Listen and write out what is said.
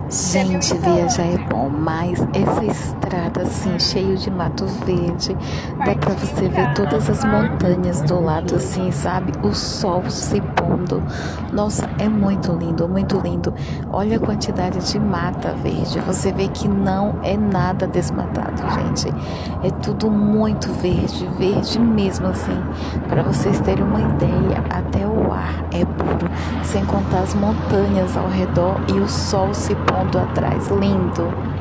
Gente, viajar é bom, mas essa estrada assim, cheio de mato verde, dá pra você ver todas as montanhas do lado assim, sabe? O sol se pondo. Nossa, é muito lindo, muito lindo. Olha a quantidade de mata verde. Você vê que não é nada desmatado, gente. É tudo muito verde, verde mesmo assim. Para vocês terem uma ideia, até o ar é puro, sem contar as montanhas ao redor e o sol se pondo atrás. Lindo.